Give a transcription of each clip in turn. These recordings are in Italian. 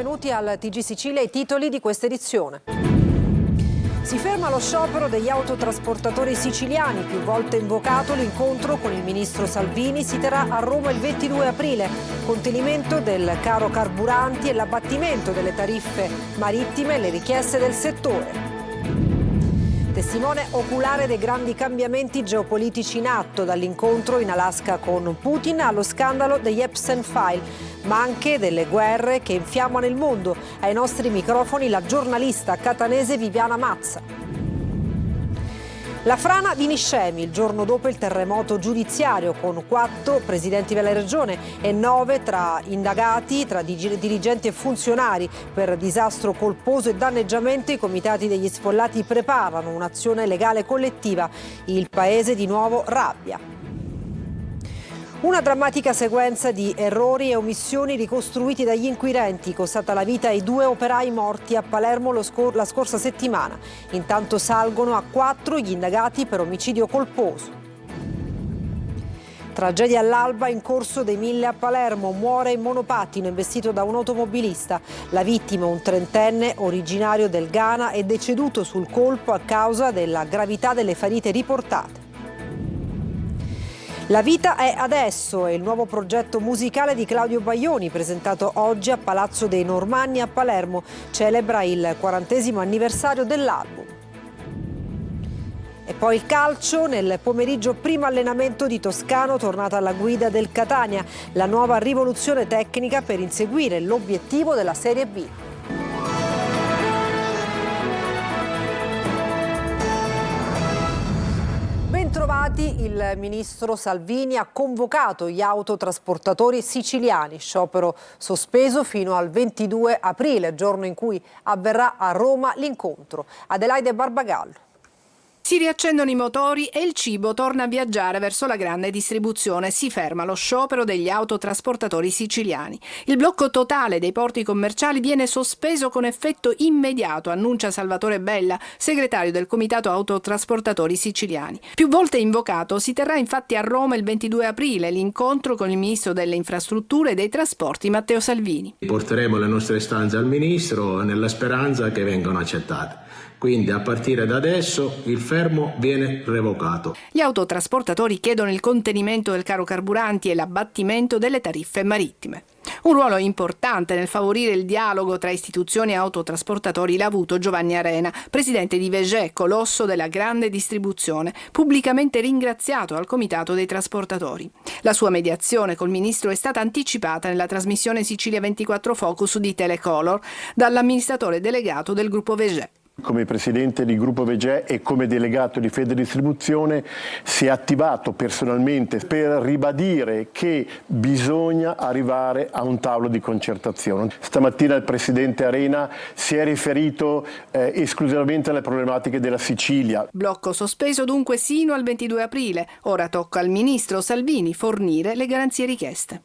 benvenuti al TG Sicilia, i titoli di questa edizione. Si ferma lo sciopero degli autotrasportatori siciliani, più volte invocato l'incontro con il ministro Salvini si terrà a Roma il 22 aprile, contenimento del caro carburanti e l'abbattimento delle tariffe marittime e le richieste del settore. Testimone oculare dei grandi cambiamenti geopolitici in atto, dall'incontro in Alaska con Putin allo scandalo degli Epstein File, ma anche delle guerre che infiammano il mondo. Ai nostri microfoni la giornalista catanese Viviana Mazza. La frana di Niscemi, il giorno dopo il terremoto giudiziario, con 4 presidenti della regione e 9 tra indagati, tra dirigenti e funzionari. Per disastro colposo e danneggiamento i comitati degli sfollati preparano un'azione legale collettiva. Il paese di nuovo rabbia. Una drammatica sequenza di errori e omissioni ricostruiti dagli inquirenti, costata la vita ai 2 operai morti a Palermo la scorsa settimana. Intanto salgono a 4 gli indagati per omicidio colposo. Tragedia all'alba in Corso dei Mille a Palermo, muore in monopattino investito da un automobilista. La vittima, un trentenne originario del Ghana, è deceduto sul colpo a causa della gravità delle ferite riportate. La vita è adesso è il nuovo progetto musicale di Claudio Baglioni, presentato oggi a Palazzo dei Normanni a Palermo. Celebra il 40° anniversario dell'album. E poi il calcio, nel pomeriggio primo allenamento di Toscano, tornata alla guida del Catania, la nuova rivoluzione tecnica per inseguire l'obiettivo della Serie B. Bentrovati, il ministro Salvini ha convocato gli autotrasportatori siciliani, sciopero sospeso fino al 22 aprile, giorno in cui avverrà a Roma l'incontro. Adelaide Barbagallo. Si riaccendono i motori e il cibo torna a viaggiare verso la grande distribuzione. Si ferma lo sciopero degli autotrasportatori siciliani. Il blocco totale dei porti commerciali viene sospeso con effetto immediato, annuncia Salvatore Bella, segretario del Comitato Autotrasportatori Siciliani. Più volte invocato, si terrà infatti a Roma il 22 aprile l'incontro con il ministro delle Infrastrutture e dei Trasporti Matteo Salvini. Porteremo le nostre istanze al ministro nella speranza che vengano accettate. Quindi a partire da adesso il fermo viene revocato. Gli autotrasportatori chiedono il contenimento del caro carburanti e l'abbattimento delle tariffe marittime. Un ruolo importante nel favorire il dialogo tra istituzioni e autotrasportatori l'ha avuto Giovanni Arena, presidente di Vegè, colosso della grande distribuzione, pubblicamente ringraziato al Comitato dei Trasportatori. La sua mediazione col ministro è stata anticipata nella trasmissione Sicilia 24 Focus di Telecolor dall'amministratore delegato del gruppo Vegè. Come presidente di Gruppo Vegè e come delegato di Fedistribuzione si è attivato personalmente per ribadire che bisogna arrivare a un tavolo di concertazione. Stamattina il presidente Arena si è riferito esclusivamente alle problematiche della Sicilia. Blocco sospeso dunque sino al 22 aprile. Ora tocca al ministro Salvini fornire le garanzie richieste.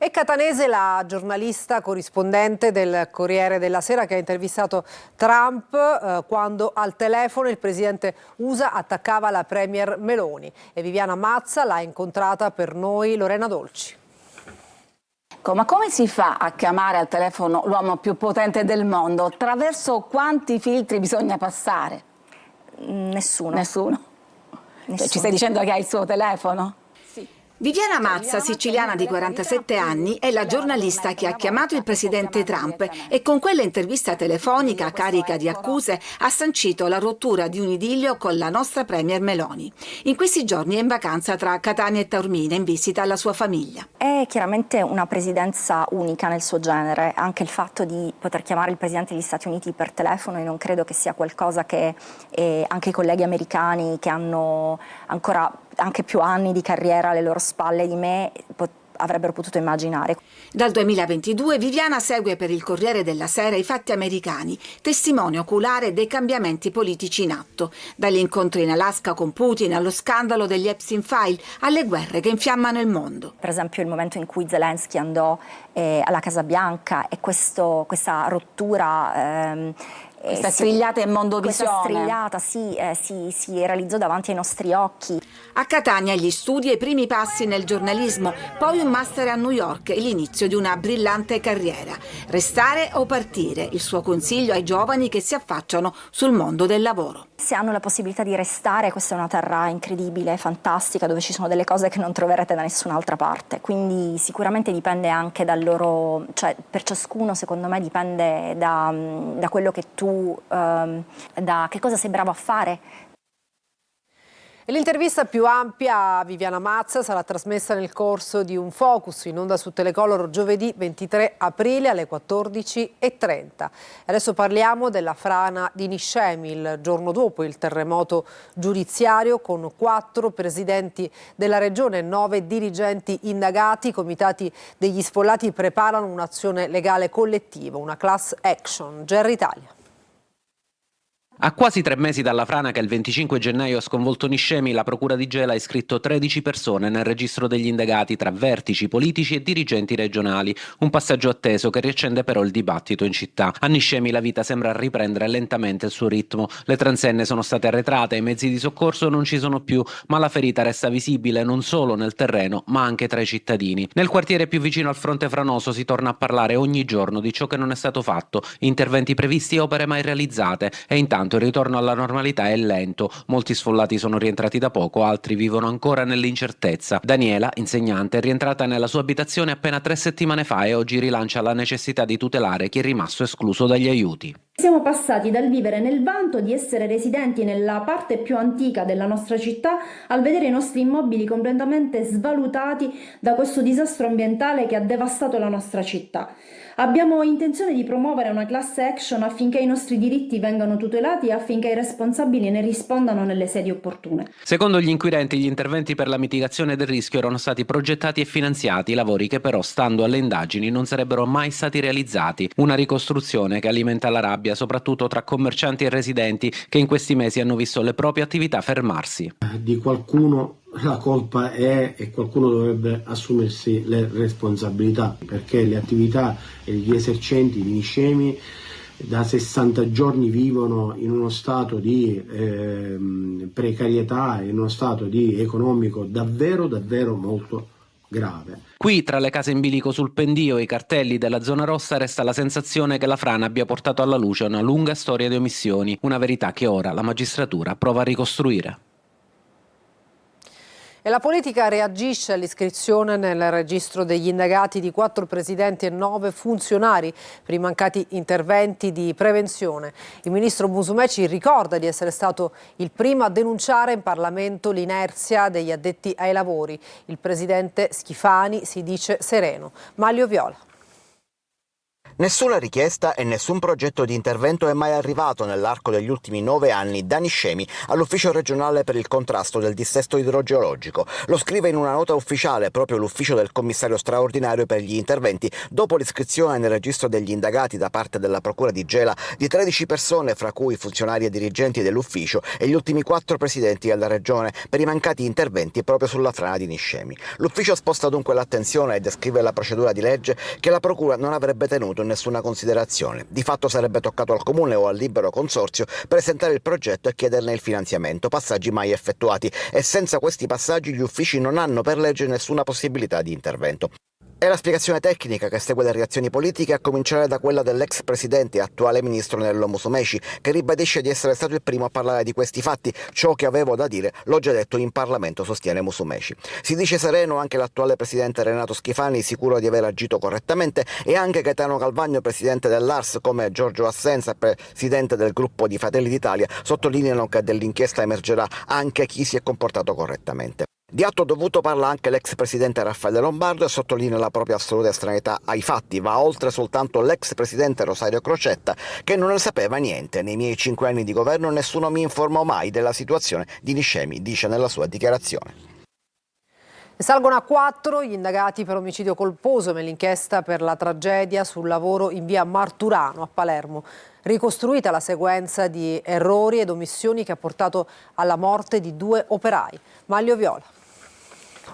E catanese la giornalista corrispondente del Corriere della Sera che ha intervistato Trump quando al telefono il presidente USA attaccava la premier Meloni. E Viviana Mazza l'ha incontrata per noi Lorena Dolci. Ma come si fa a chiamare al telefono l'uomo più potente del mondo? Attraverso quanti filtri bisogna passare? Nessuno. Cioè, ci stai dicendo che hai il suo telefono? Viviana Mazza, siciliana di 47 anni, è la giornalista che ha chiamato il presidente Trump e con quella intervista telefonica carica di accuse ha sancito la rottura di un idillio con la nostra premier Meloni. In questi giorni è in vacanza tra Catania e Taormina in visita alla sua famiglia. È chiaramente una presidenza unica nel suo genere, anche il fatto di poter chiamare il presidente degli Stati Uniti per telefono io non credo che sia qualcosa che anche i colleghi americani che hanno ancora anche più anni di carriera alle loro spalle di me avrebbero potuto immaginare. Dal 2022 Viviana segue per il Corriere della Sera i fatti americani, testimone oculare dei cambiamenti politici in atto, dagli incontri in Alaska con Putin allo scandalo degli Epstein File, alle guerre che infiammano il mondo. Per esempio il momento in cui Zelensky andò alla Casa Bianca e questa rottura questa strigliata in Mondovisione. Questa strigliata si realizzò davanti ai nostri occhi. A Catania gli studi e i primi passi nel giornalismo, poi un master a New York e l'inizio di una brillante carriera. Restare o partire? Il suo consiglio ai giovani che si affacciano sul mondo del lavoro. Se hanno la possibilità di restare, questa è una terra incredibile, fantastica, dove ci sono delle cose che non troverete da nessun'altra parte. Quindi sicuramente dipende anche dal loro, cioè per ciascuno secondo me dipende da quello che tu, da che cosa sei bravo a fare. E l'intervista più ampia a Viviana Mazza sarà trasmessa nel corso di un focus in onda su Telecolor giovedì 23 aprile alle 14:30. Adesso parliamo della frana di Niscemi, il giorno dopo il terremoto giudiziario, con 4 presidenti della regione e 9 dirigenti indagati. I comitati degli sfollati preparano un'azione legale collettiva, una class action. Gerry Italia. A quasi 3 mesi dalla frana che il 25 gennaio ha sconvolto Niscemi, la Procura di Gela ha iscritto 13 persone nel registro degli indagati tra vertici politici e dirigenti regionali. Un passaggio atteso che riaccende però il dibattito in città. A Niscemi la vita sembra riprendere lentamente il suo ritmo. Le transenne sono state arretrate, i mezzi di soccorso non ci sono più, ma la ferita resta visibile non solo nel terreno, ma anche tra i cittadini. Nel quartiere più vicino al fronte franoso si torna a parlare ogni giorno di ciò che non è stato fatto, interventi previsti e opere mai realizzate, e intanto il ritorno alla normalità è lento. Molti sfollati sono rientrati da poco, altri vivono ancora nell'incertezza. Daniela, insegnante, è rientrata nella sua abitazione appena 3 settimane fa e oggi rilancia la necessità di tutelare chi è rimasto escluso dagli aiuti. Siamo passati dal vivere nel vanto di essere residenti nella parte più antica della nostra città al vedere i nostri immobili completamente svalutati da questo disastro ambientale che ha devastato la nostra città. Abbiamo intenzione di promuovere una class action affinché i nostri diritti vengano tutelati e affinché i responsabili ne rispondano nelle sedi opportune. Secondo gli inquirenti, gli interventi per la mitigazione del rischio erano stati progettati e finanziati, lavori che però, stando alle indagini, non sarebbero mai stati realizzati. Una ricostruzione che alimenta la rabbia soprattutto tra commercianti e residenti che in questi mesi hanno visto le proprie attività fermarsi. Di qualcuno la colpa è e qualcuno dovrebbe assumersi le responsabilità, perché le attività e gli esercenti di Niscemi da 60 giorni vivono in uno stato di precarietà, in uno stato di economico davvero molto grave. Qui, tra le case in bilico sul pendio e i cartelli della zona rossa, resta la sensazione che la frana abbia portato alla luce una lunga storia di omissioni, una verità che ora la magistratura prova a ricostruire. E la politica reagisce all'iscrizione nel registro degli indagati di 4 presidenti e 9 funzionari per i mancati interventi di prevenzione. Il ministro Musumeci ricorda di essere stato il primo a denunciare in Parlamento l'inerzia degli addetti ai lavori. Il presidente Schifani si dice sereno. Maglio Viola. Nessuna richiesta e nessun progetto di intervento è mai arrivato nell'arco degli ultimi 9 anni da Niscemi all'Ufficio regionale per il contrasto del dissesto idrogeologico. Lo scrive in una nota ufficiale proprio l'ufficio del commissario straordinario per gli interventi dopo l'iscrizione nel registro degli indagati da parte della Procura di Gela di 13 persone, fra cui funzionari e dirigenti dell'ufficio e gli ultimi 4 presidenti della regione per i mancati interventi proprio sulla frana di Niscemi. L'ufficio sposta dunque l'attenzione e descrive la procedura di legge che la Procura non avrebbe tenuto in nessuna considerazione. Di fatto sarebbe toccato al Comune o al libero consorzio presentare il progetto e chiederne il finanziamento, passaggi mai effettuati, e senza questi passaggi gli uffici non hanno per legge nessuna possibilità di intervento. È la spiegazione tecnica che segue le reazioni politiche, a cominciare da quella dell'ex presidente e attuale ministro Nello Musumeci, che ribadisce di essere stato il primo a parlare di questi fatti. Ciò che avevo da dire l'ho già detto in Parlamento, sostiene Musumeci. Si dice sereno anche l'attuale presidente Renato Schifani, sicuro di aver agito correttamente, e anche Gaetano Galvagno, presidente dell'ARS, come Giorgio Assenza, presidente del gruppo di Fratelli d'Italia, sottolineano che dell'inchiesta emergerà anche chi si è comportato correttamente. Di atto dovuto parla anche l'ex presidente Raffaele Lombardo e sottolinea la propria assoluta estraneità ai fatti. Va oltre soltanto l'ex presidente Rosario Crocetta, che non ne sapeva niente. Nei miei 5 anni di governo nessuno mi informò mai della situazione di Niscemi, dice nella sua dichiarazione. Salgono a 4 gli indagati per omicidio colposo nell'inchiesta per la tragedia sul lavoro in via Marturano a Palermo. Ricostruita la sequenza di errori ed omissioni che ha portato alla morte di 2 operai. Maglio Viola.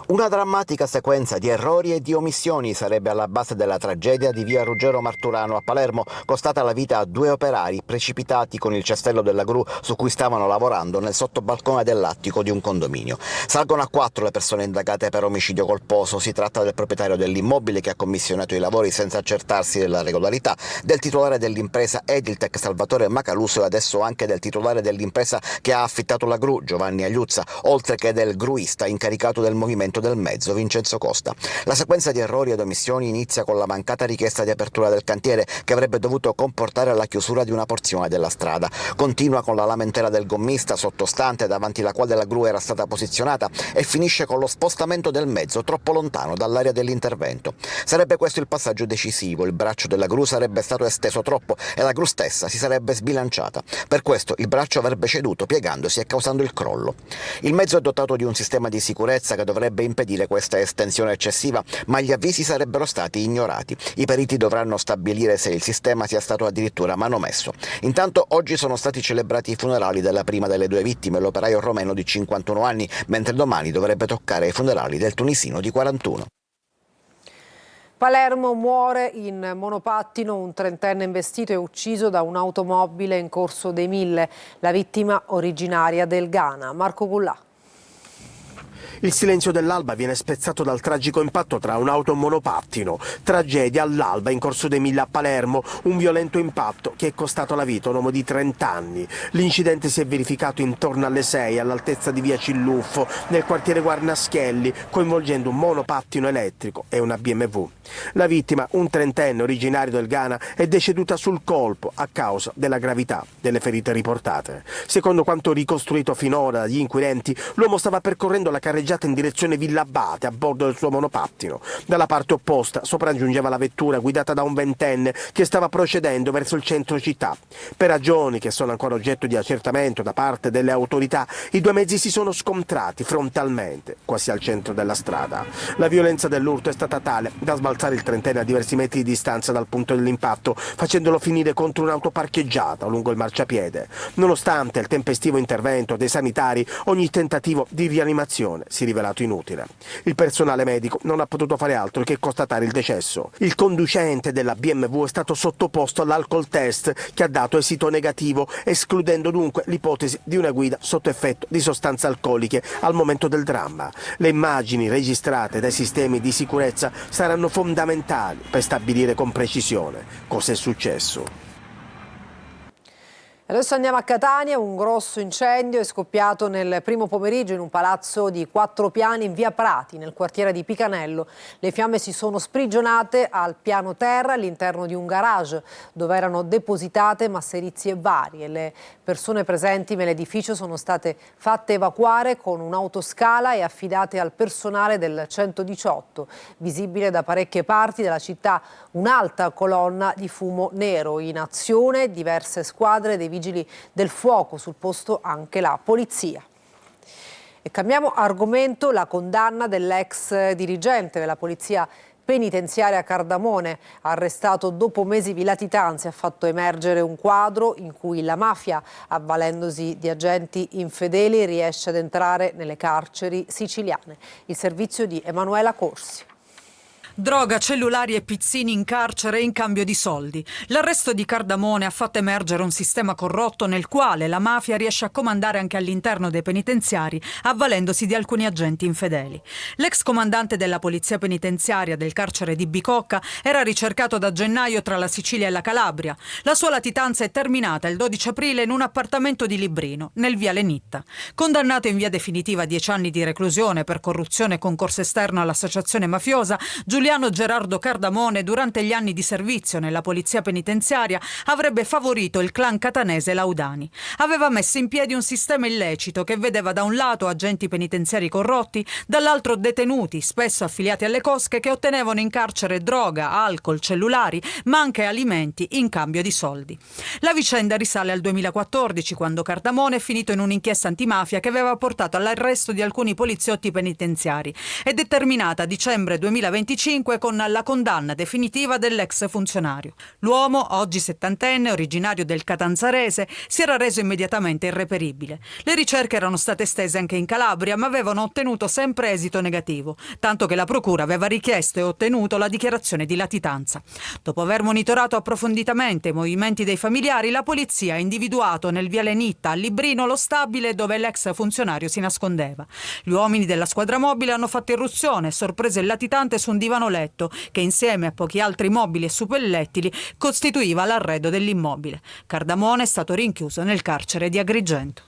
Una drammatica sequenza di errori e di omissioni sarebbe alla base della tragedia di via Ruggero Marturano a Palermo, costata la vita a 2 operai precipitati con il cestello della gru su cui stavano lavorando nel sottobalcone dell'attico di un condominio. Salgono a 4 le persone indagate per omicidio colposo. Si tratta del proprietario dell'immobile che ha commissionato i lavori senza accertarsi della regolarità, del titolare dell'impresa Ediltech Salvatore Macaluso e adesso anche del titolare dell'impresa che ha affittato la gru Giovanni Agliuzza, oltre che del gruista incaricato del movimento del mezzo Vincenzo Costa. La sequenza di errori ed omissioni inizia con la mancata richiesta di apertura del cantiere che avrebbe dovuto comportare la chiusura di una porzione della strada. Continua con la lamentela del gommista sottostante davanti la quale la gru era stata posizionata e finisce con lo spostamento del mezzo troppo lontano dall'area dell'intervento. Sarebbe questo il passaggio decisivo. Il braccio della gru sarebbe stato esteso troppo e la gru stessa si sarebbe sbilanciata. Per questo il braccio avrebbe ceduto piegandosi e causando il crollo. Il mezzo è dotato di un sistema di sicurezza che dovrebbe impedire questa estensione eccessiva, ma gli avvisi sarebbero stati ignorati. I periti dovranno stabilire se il sistema sia stato addirittura manomesso. Intanto oggi sono stati celebrati i funerali della prima delle 2 vittime, l'operaio romeno di 51 anni, mentre domani dovrebbe toccare i funerali del tunisino di 41. Palermo muore in monopattino un 30enne investito e ucciso da un'automobile in Corso dei Mille, la vittima originaria del Ghana. Marco Gullà. Il silenzio dell'alba viene spezzato dal tragico impatto tra un'auto e un monopattino. Tragedia all'alba in Corso dei Mille a Palermo, un violento impatto che è costato la vita a un uomo di 30 anni. L'incidente si è verificato intorno alle 6 all'altezza di via Cilluffo, nel quartiere Guarnaschelli, coinvolgendo un monopattino elettrico e una BMW. La vittima, un 30enne originario del Ghana, è deceduta sul colpo a causa della gravità delle ferite riportate. Secondo quanto ricostruito finora dagli inquirenti, l'uomo stava percorrendo la carreggiata in direzione Villa Abate a bordo del suo monopattino. Dalla parte opposta sopraggiungeva la vettura guidata da un 20enne che stava procedendo verso il centro città. Per ragioni che sono ancora oggetto di accertamento da parte delle autorità, i 2 mezzi si sono scontrati frontalmente, quasi al centro della strada. La violenza dell'urto è stata tale da sbalzare il 30enne a diversi metri di distanza dal punto dell'impatto, facendolo finire contro un'auto parcheggiata lungo il marciapiede. Nonostante il tempestivo intervento dei sanitari, ogni tentativo di rianimazione si è rivelato inutile. Il personale medico non ha potuto fare altro che constatare il decesso. Il conducente della BMW è stato sottoposto all'alcol test che ha dato esito negativo, escludendo dunque l'ipotesi di una guida sotto effetto di sostanze alcoliche al momento del dramma. Le immagini registrate dai sistemi di sicurezza saranno fondamentali per stabilire con precisione cosa è successo. Adesso andiamo a Catania. Un grosso incendio è scoppiato nel primo pomeriggio in un palazzo di 4 piani in via Prati, nel quartiere di Picanello. Le fiamme si sono sprigionate al piano terra all'interno di un garage dove erano depositate masserizie varie. Le persone presenti nell'edificio sono state fatte evacuare con un'autoscala e affidate al personale del 118. Visibile da parecchie parti della città un'alta colonna di fumo nero. In azione diverse squadre dei vigili del fuoco, sul posto anche la polizia. E cambiamo argomento: la condanna dell'ex dirigente della polizia penitenziaria Cardamone, arrestato dopo mesi di latitanze, ha fatto emergere un quadro in cui la mafia, avvalendosi di agenti infedeli, riesce ad entrare nelle carceri siciliane. Il servizio di Emanuela Corsi. Droga, cellulari e pizzini in carcere in cambio di soldi. L'arresto di Cardamone ha fatto emergere un sistema corrotto nel quale la mafia riesce a comandare anche all'interno dei penitenziari, avvalendosi di alcuni agenti infedeli. L'ex comandante della polizia penitenziaria del carcere di Bicocca era ricercato da gennaio tra la Sicilia e la Calabria. La sua latitanza è terminata il 12 aprile in un appartamento di Librino, nel viale Nitta. Condannato in via definitiva a 10 anni di reclusione per corruzione e concorso esterno all'associazione mafiosa, Giuliano Gerardo Cardamone, durante gli anni di servizio nella polizia penitenziaria, avrebbe favorito il clan catanese Laudani. Aveva messo in piedi un sistema illecito che vedeva da un lato agenti penitenziari corrotti, dall'altro detenuti, spesso affiliati alle cosche, che ottenevano in carcere droga, alcol, cellulari, ma anche alimenti in cambio di soldi. La vicenda risale al 2014, quando Cardamone è finito in un'inchiesta antimafia che aveva portato all'arresto di alcuni poliziotti penitenziari, ed è terminata a dicembre 2025 2005 con la condanna definitiva dell'ex funzionario. L'uomo, oggi 70enne, originario del Catanzarese, si era reso immediatamente irreperibile. Le ricerche erano state estese anche in Calabria, ma avevano ottenuto sempre esito negativo, tanto che la procura aveva richiesto e ottenuto la dichiarazione di latitanza. Dopo aver monitorato approfonditamente i movimenti dei familiari, la polizia ha individuato nel viale Nitta a Librino lo stabile dove l'ex funzionario si nascondeva. Gli uomini della squadra mobile hanno fatto irruzione e sorpreso il latitante su un divano letto che insieme a pochi altri mobili e suppellettili costituiva l'arredo dell'immobile. Cardamone è stato rinchiuso nel carcere di Agrigento.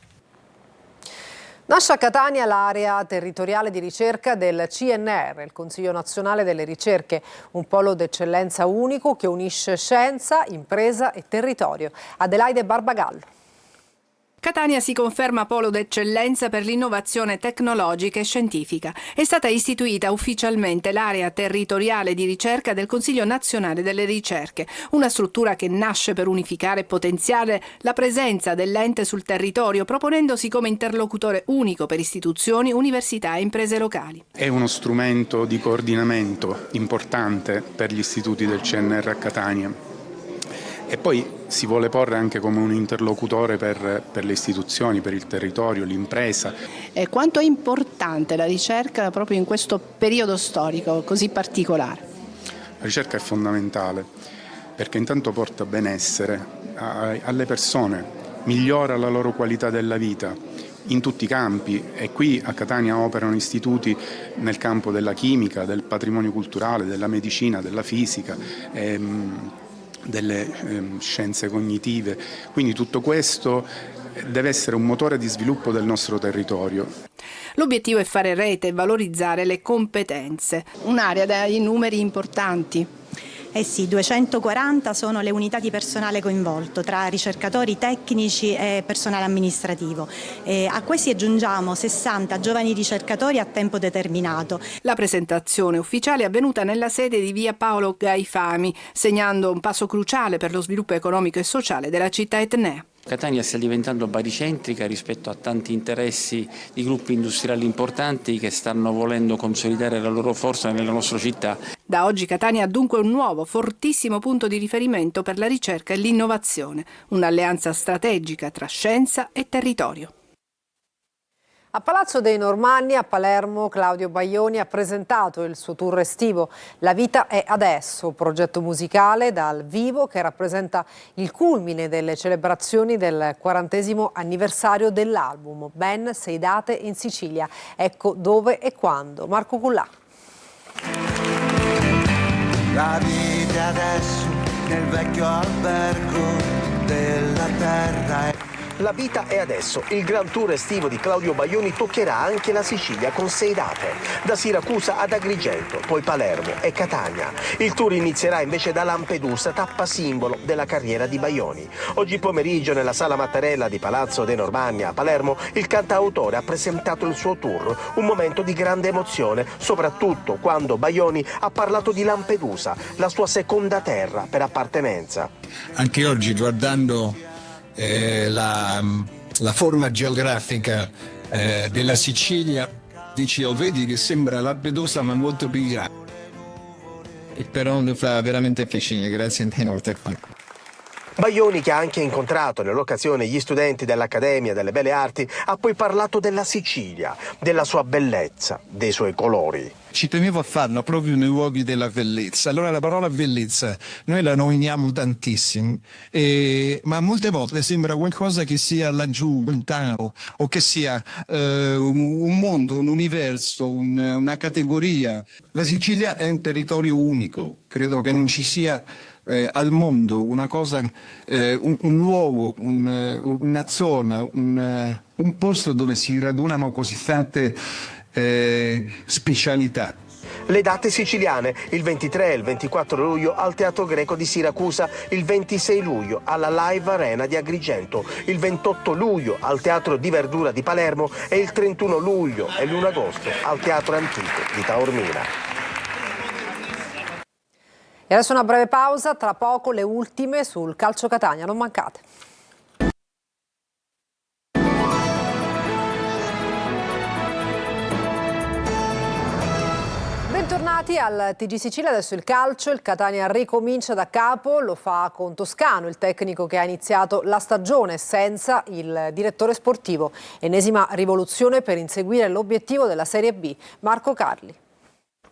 Nasce a Catania l'area territoriale di ricerca del CNR, il Consiglio Nazionale delle Ricerche, un polo d'eccellenza unico che unisce scienza, impresa e territorio. Adelaide Barbagallo. Catania si conferma polo d'eccellenza per l'innovazione tecnologica e scientifica. È stata istituita ufficialmente l'area territoriale di ricerca del Consiglio Nazionale delle Ricerche, una struttura che nasce per unificare e potenziare la presenza dell'ente sul territorio, proponendosi come interlocutore unico per istituzioni, università e imprese locali. È uno strumento di coordinamento importante per gli istituti del CNR a Catania. E poi si vuole porre anche come un interlocutore per le istituzioni, per il territorio, l'impresa. E quanto è importante la ricerca proprio in questo periodo storico così particolare? La ricerca è fondamentale perché intanto porta benessere alle persone, migliora la loro qualità della vita in tutti i campi, e qui a Catania operano istituti nel campo della chimica, del patrimonio culturale, della medicina, della fisica, delle scienze cognitive, quindi tutto questo deve essere un motore di sviluppo del nostro territorio. L'obiettivo è fare rete e valorizzare le competenze, un'area dai numeri importanti. Eh sì, 240 sono le unità di personale coinvolto tra ricercatori tecnici e personale amministrativo. A questi aggiungiamo 60 giovani ricercatori a tempo determinato. La presentazione ufficiale è avvenuta nella sede di via Paolo Gaifami, segnando un passo cruciale per lo sviluppo economico e sociale della città etnea. Catania sta diventando baricentrica rispetto a tanti interessi di gruppi industriali importanti che stanno volendo consolidare la loro forza nella nostra città. Da oggi Catania ha dunque un nuovo, fortissimo punto di riferimento per la ricerca e l'innovazione, un'alleanza strategica tra scienza e territorio. A Palazzo dei Normanni, a Palermo, Claudio Baglioni ha presentato il suo tour estivo La vita è adesso, progetto musicale dal vivo che rappresenta il culmine delle celebrazioni del 40° anniversario dell'album. Ben 6 date in Sicilia. Ecco dove e quando. Marco Cullà. La vita è adesso nel vecchio albergo della terra. La vita è adesso. Il Grand Tour estivo di Claudio Baglioni toccherà anche la Sicilia con 6 date, da Siracusa ad Agrigento, poi Palermo e Catania. Il tour inizierà invece da Lampedusa, tappa simbolo della carriera di Baglioni. Oggi pomeriggio nella Sala Mattarella di Palazzo dei Normanni a Palermo il cantautore ha presentato il suo tour, un momento di grande emozione, soprattutto quando Baglioni ha parlato di Lampedusa, la sua seconda terra per appartenenza. Anche oggi guardando la forma geografica della Sicilia, dicevo, vedi che sembra Lampedusa ma molto più grande. E però mi fa veramente piacere, grazie a te. Baglioni, che ha anche incontrato nell'occasione gli studenti dell'Accademia delle Belle Arti, ha poi parlato della Sicilia, della sua bellezza, dei suoi colori. Ci tenevo a farlo proprio nei luoghi della bellezza. Allora la parola bellezza noi la nominiamo tantissimo, ma molte volte sembra qualcosa che sia laggiù, lontano, o che sia un mondo, un universo, una categoria. La Sicilia è un territorio unico, credo che non ci sia al mondo una cosa, un luogo, una zona, un posto dove si radunano così tante specialità. Le date siciliane: il 23 e il 24 luglio al Teatro Greco di Siracusa, il 26 luglio alla Live Arena di Agrigento, il 28 luglio al Teatro di Verdura di Palermo e il 31 luglio e l'1 agosto al Teatro Antico di Taormina. E adesso una breve pausa, tra poco le ultime sul calcio Catania, non mancate. Bentornati al TG Sicilia, adesso il calcio, il Catania ricomincia da capo, lo fa con Toscano, il tecnico che ha iniziato la stagione senza il direttore sportivo. Ennesima rivoluzione per inseguire l'obiettivo della Serie B. Marco Carli.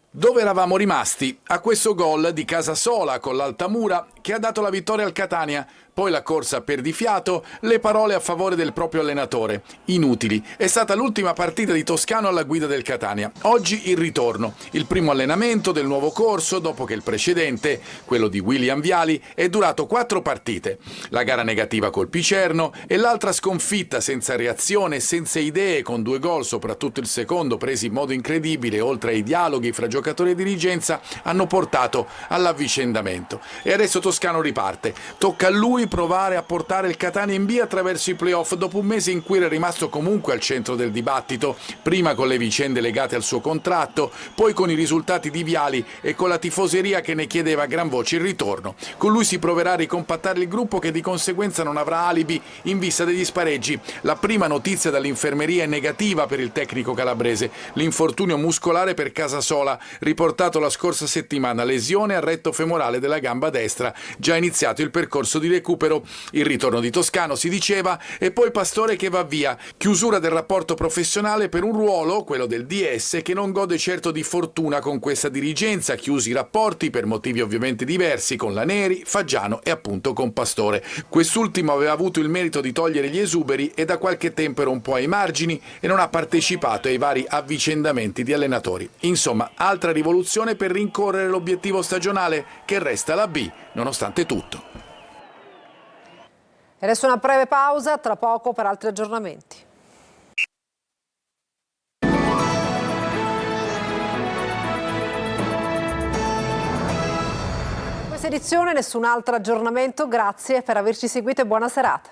Dove eravamo rimasti? A questo gol di Casasola con l'Altamura che ha dato la vittoria al Catania. Poi la corsa a perdifiato, le parole a favore del proprio allenatore. Inutili. È stata l'ultima partita di Toscano alla guida del Catania. Oggi il ritorno. Il primo allenamento del nuovo corso dopo che il precedente, quello di William Viali, è durato 4 partite. La gara negativa col Picerno e l'altra sconfitta senza reazione e senza idee con 2 gol, soprattutto il secondo presi in modo incredibile, oltre ai dialoghi fra giocatori e dirigenza, hanno portato all'avvicendamento. E adesso Toscano riparte. Tocca a lui provare a portare il Catania in B attraverso i playoff dopo un mese in cui era rimasto comunque al centro del dibattito, prima con le vicende legate al suo contratto, poi con i risultati di Viali e con la tifoseria che ne chiedeva a gran voce il ritorno. Con lui si proverà a ricompattare il gruppo che di conseguenza non avrà alibi in vista degli spareggi. La prima notizia dall'infermeria è negativa per il tecnico calabrese, l'infortunio muscolare per Casasola, riportato la scorsa settimana, lesione al retto femorale della gamba destra, già iniziato il percorso di recupero. Il ritorno di Toscano, si diceva, e poi Pastore che va via. Chiusura del rapporto professionale per un ruolo, quello del DS, che non gode certo di fortuna con questa dirigenza. Chiusi i rapporti per motivi ovviamente diversi con la Neri, Faggiano e appunto con Pastore. Quest'ultimo aveva avuto il merito di togliere gli esuberi e da qualche tempo era un po' ai margini e non ha partecipato ai vari avvicendamenti di allenatori. Insomma, altra rivoluzione per rincorrere l'obiettivo stagionale che resta la B, nonostante tutto. E adesso una breve pausa, tra poco per altri aggiornamenti. In questa edizione nessun altro aggiornamento, grazie per averci seguito e buona serata.